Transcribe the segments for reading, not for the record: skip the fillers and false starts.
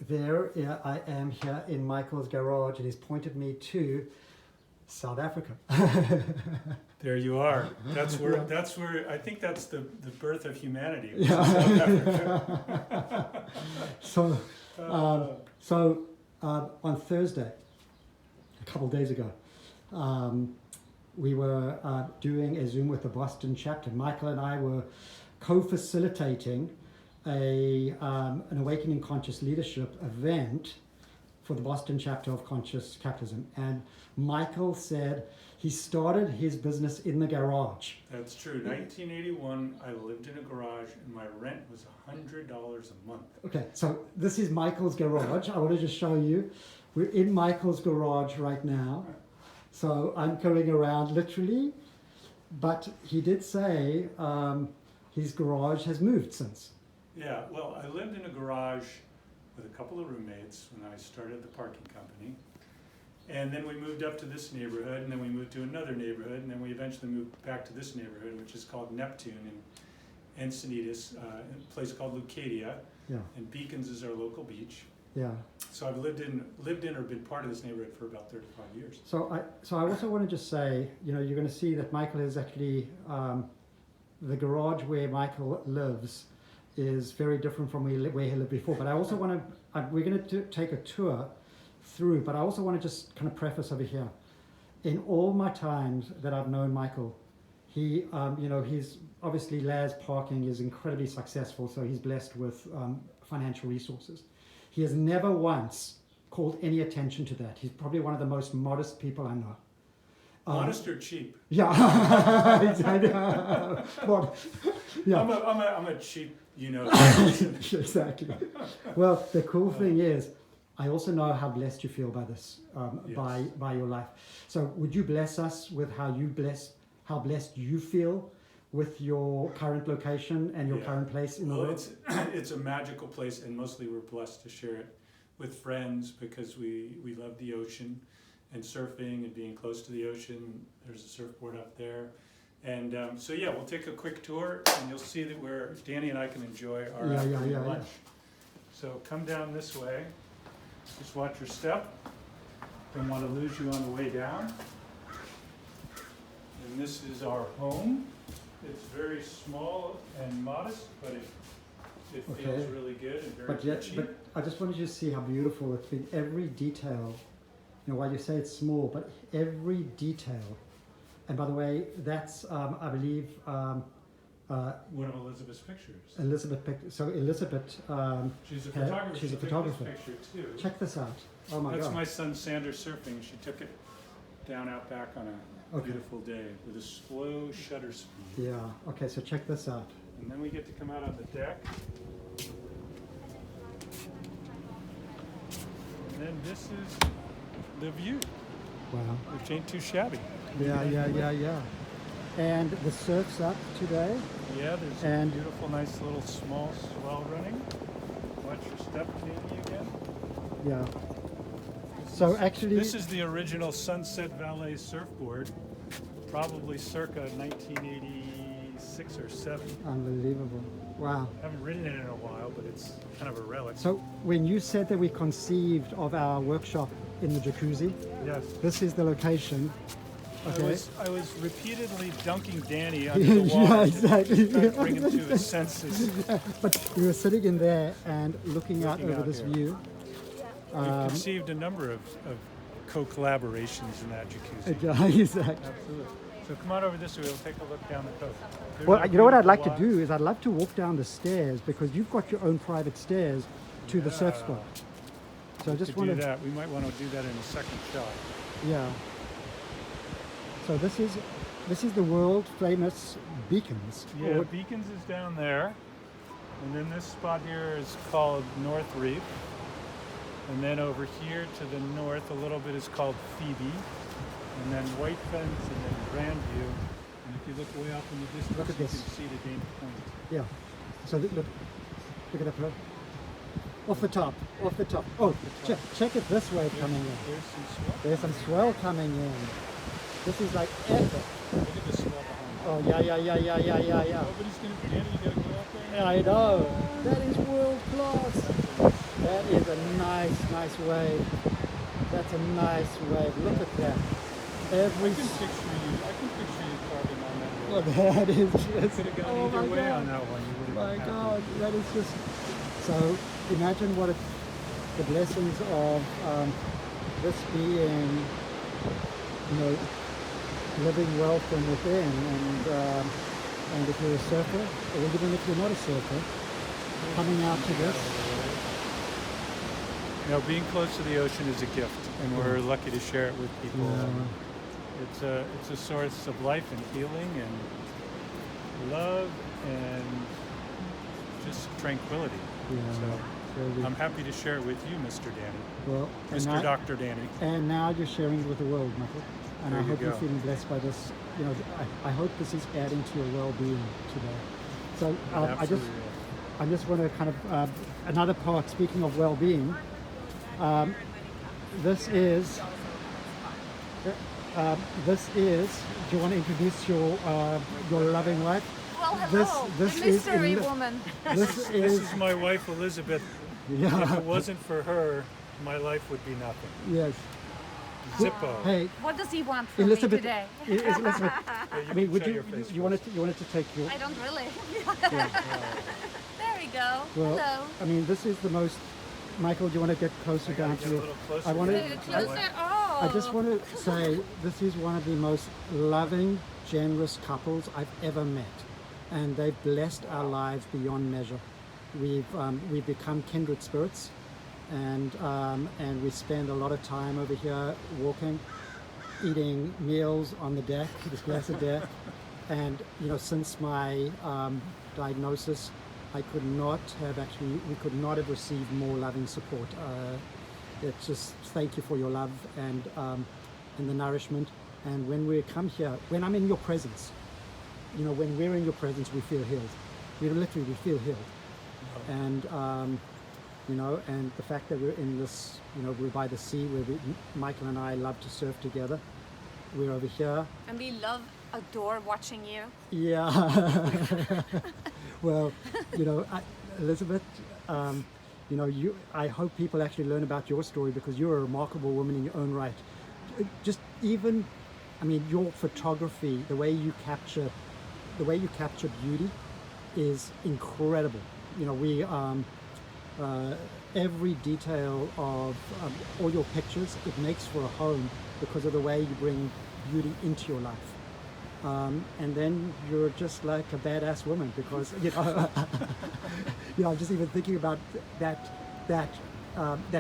there I am here in Michael's garage, and he's pointed me to South Africa. There you are. That's where. That's where. I think that's the birth of humanity. Yeah. South Africa. So on Thursday, a couple of days ago, we were doing a Zoom with the Boston chapter. Michael and I were co-facilitating an Awakening Conscious Leadership event for the Boston chapter of Conscious Capitalism. And Michael said he started his business in the garage. That's true. 1981, I lived in a garage, and my rent was $100 a month. Okay, so this is Michael's garage. I want to just show you. We're in Michael's garage right now. So I'm going around literally, but he did say his garage has moved since. Yeah, well, I lived in a garage with a couple of roommates when I started the parking company. And then we moved up to this neighborhood, and then we moved to another neighborhood, and then we eventually moved back to this neighborhood, which is called Neptune in Encinitas, a place called Leucadia. Yeah. And Beacons is our local beach. Yeah. So I've lived in or been part of this neighborhood for about 35 years. So I also want to just say, you know, you're going to see that Michael is actually, the garage where Michael lives is very different from where he lived before. But I also want to, we're going to take a tour through, but I also want to just kind of preface over here. In all my times that I've known Michael, he, you know, he's obviously Laz Parking is incredibly successful, so he's blessed with financial resources. He has never once called any attention to that. He's probably one of the most modest people I know. Modest or cheap? Yeah, exactly. Yeah. I'm a cheap, you know. Exactly. Well, the cool thing is, I also know how blessed you feel by this, Yes. by your life. So, would you bless us with how blessed you feel with your current location and your current place in the world? It's a magical place, and mostly we're blessed to share it with friends because we love the ocean and surfing and being close to the ocean. There's a surfboard up there. And so yeah, we'll take a quick tour, and you'll see that where Danny and I can enjoy our afternoon lunch. So come down this way. Just watch your step. Don't want to lose you on the way down. And this is our home. It's very small and modest, but it feels really good and very cheap. But I just wanted you to see how beautiful it's been. Every detail, you know, while you say it's small, but every detail. And by the way, that's, I believe, one of Elisabet's pictures. Elisabet. She's a photographer. She's a She took photographer. this picture too. Check this out. Oh my God. That's my son Sander surfing. She took it down out back on a beautiful day with a slow shutter speed. Yeah. Okay. So check this out. And then we get to come out on the deck. And then this is the view, Wow. which ain't too shabby. Yeah. And the surf's up today. Yeah, there's a beautiful, nice little small swell running. Watch your step, Danny, again. Yeah. So actually, this is the original Sunset Valet surfboard, probably circa 1986 or 7. Unbelievable. Wow. I haven't ridden it in a while, but it's kind of a relic. So when you said that we conceived of our workshop in the jacuzzi, yes, this is the location. Okay. I was repeatedly dunking Danny under the water. Yeah, exactly. To bring him to his senses. But we were sitting in there and looking out over this view. We've conceived a number of co-collaborations in that jacuzzi. Yeah, exactly. Absolutely. So come on over this way, we'll take a look down the coast. There's Well, you know what I'd like to do is I'd love to walk down the stairs because you've got your own private stairs to the surf spot. So I just want to do that. We might want to do that in a second shot. Yeah. So this is the world famous Beacons. Yeah, Beacons is down there. And then this spot here is called North Reef. And then over here to the north a little bit is called Phoebe. And then White Fence and then Grandview. And if you look way up in the distance, Look at you this. can see the Dana Point. Yeah. So look at that road. Off the top. Oh, check it this way coming in. There's some swell. There's some swell coming in. This is like epic. Look at the swell behind. Oh yeah. Nobody's gonna, Danny, you gotta go up there. I know. That is world class. That That is a nice wave. That's a nice wave. Look at that. Every I can picture you carving on that well, wave. that is You just. could have gone Oh either my way God. on that one. You would My have been happy. God, that is just. So imagine what the blessings of this being, living well from within, and if you're a surfer, or even if you're not a surfer, coming out to this. Being close to the ocean is a gift, and we're lucky to share it with people. Yeah. It's a source of life and healing and love and just tranquility. Yeah. So I'm happy to share it with you, Mr. Danny, Well, Mr. Dr. Danny. And now you're sharing it with the world, Michael. And I There you hope you're go. feeling blessed by this. I hope this is adding to your well-being today. So I just want to kind of another part. Speaking of well-being, this is. Do you want to introduce your loving wife? Well, hello, This the is mystery woman. This This is is my wife, Elisabet. If yeah. it wasn't for her, my life would be nothing. Yes. Zippo. Hey, What does he want from Elisabet. me today? Elizabeth. Yeah, I mean, can would show you your face you wanted first. to take your I don't really. yeah. There we go. Well, Hello. I mean, this is the most. Michael, do you want to get closer down Get to a it? little closer. I want A to. little closer. Oh. I just want to say this is one of the most loving, generous couples I've ever met, and they've blessed our lives beyond measure. We've become kindred spirits, and we spend a lot of time over here walking, eating meals on the deck, this blessed deck, and since my diagnosis, we could not have received more loving support. It's just thank you for your love and the nourishment. And when we come here, when I'm in your presence, when we're in your presence, we feel healed. We feel healed. And and the fact that we're in this, we're by the sea where Michael and I love to surf together. We're over here. And we adore watching you. Yeah. Well, Elisabet, I hope people actually learn about your story because you're a remarkable woman in your own right. Just even, your photography, the way you capture beauty is incredible. Every detail of all your pictures, it makes for a home because of the way you bring beauty into your life. And then you're just like a badass woman because I'm just even thinking about that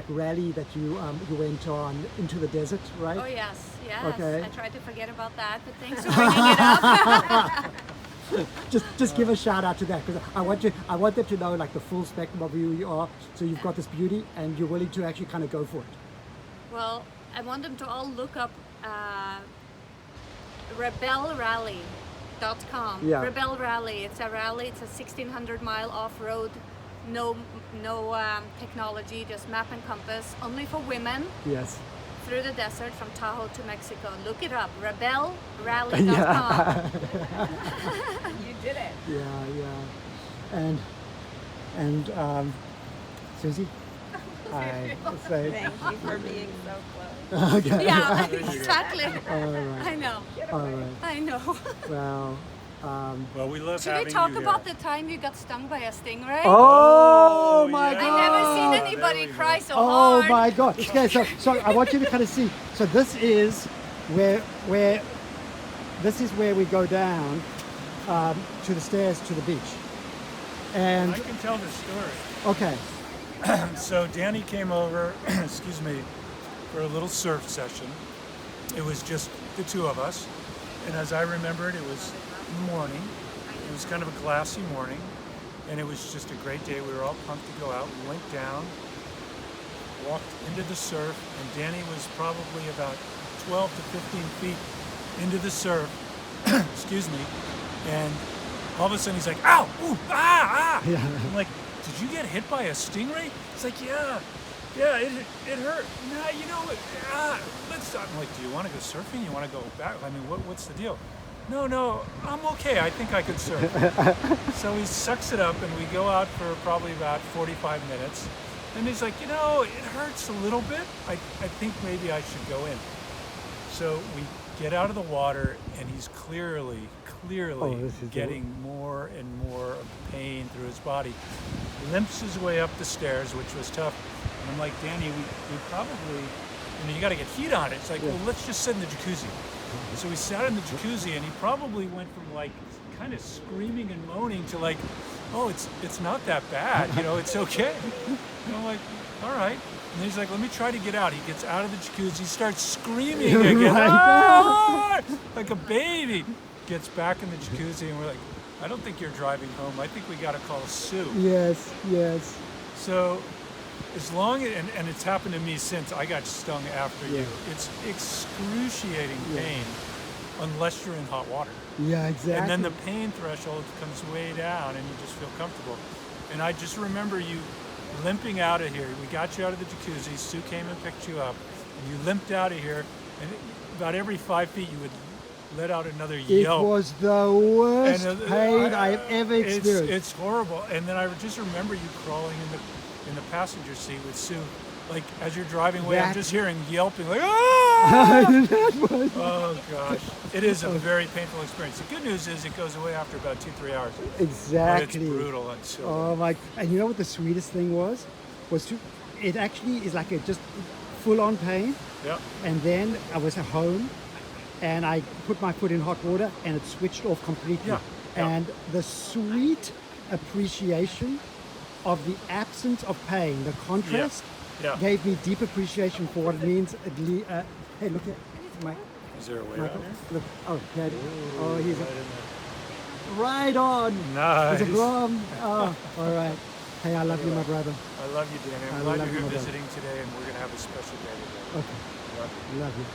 rally that you went on into the desert, right? Oh yes. Okay. I tried to forget about that, but thanks for bringing it up. Just give a shout out to that because I want them to know like the full spectrum of who you are. So you've got this beauty and you're willing to actually kind of go for it. Well, I want them to all look up rebelrally.com. Yeah. Rebel Rally. It's a rally. It's a 1,600-mile off-road. No technology, just map and compass. Only for women. Yes. Through the desert from Tahoe to Mexico. Look it up. Rebelrally.com. You did it. Yeah. And Susie. I say. Thank you for being so close. Okay. Yeah, exactly. All right. I know. All right. I know. Well. Well, we love Should having we talk you about here. the time you got stung by a stingray? Oh my yeah. God! I never seen There anybody we cry go. so Oh hard. my God! Okay, so I want you to kind of see. So this is where we go down to the stairs to the beach, and I can tell the story. okay, So Danny came over, excuse me, for a little surf session. It was just the two of us. And as I remembered, it was morning. It was kind of a glassy morning. And it was just a great day. We were all pumped to go out. We went down, walked into the surf, and Danny was probably about 12 to 15 feet into the surf, excuse me. And all of a sudden he's like, ow, ooh, ah. Yeah. I'm like, did you get hit by a stingray? He's like, yeah, it hurt. Nah, let's. I'm like, do you want to go surfing? You want to go back? I mean, what's the deal? No, I'm okay. I think I could surf. So he sucks it up, and we go out for probably about 45 minutes. And he's like, it hurts a little bit. I think maybe I should go in. So we get out of the water, and he's clearly getting more and more of the pain through his body. He limps his way up the stairs, which was tough. And I'm like, Danny, we probably, you got to get heat on it. It's like, well, let's just sit in the jacuzzi. So we sat in the jacuzzi, and he probably went from like kind of screaming and moaning to like, oh, it's not that bad, it's okay. And I'm like, all right. And he's like, let me try to get out. He gets out of the jacuzzi, starts screaming again, "Ah!" like a baby. Gets back in the jacuzzi, and we're like, I don't think you're driving home. I think we got to call Sue. Yes. So as long as, and it's happened to me since I got stung after you, it's excruciating pain unless you're in hot water. Yeah, exactly. And then the pain threshold comes way down and you just feel comfortable. And I just remember you limping out of here. We got you out of the jacuzzi. Sue came and picked you up. And you limped out of here. And about every 5 feet you would let out another yelp. It was the worst pain I've ever experienced. It's horrible. And then I just remember you crawling in the passenger seat with Sue. Like as you're driving away, I'm just hearing yelping like, ah! Oh gosh. It is a very painful experience. The good news is it goes away after about 2-3 hours. Exactly. But it's brutal and so. Oh my! And you know what the sweetest thing was it actually is like a just full on pain. Yeah. And then I was at home, and I put my foot in hot water, and it switched off completely. Yeah. And the sweet appreciation of the absence of pain, the contrast, gave me deep appreciation for what it means. Hey, look at Mike. Is there a way Michael, out? look. Oh, Dad. Oh, he's right on. Nice. He's a grom. Oh, all right. Hey, I love you, my brother. I love you, Danny. I'm glad you're here visiting today, and we're going to have a special day today. Okay. Love you.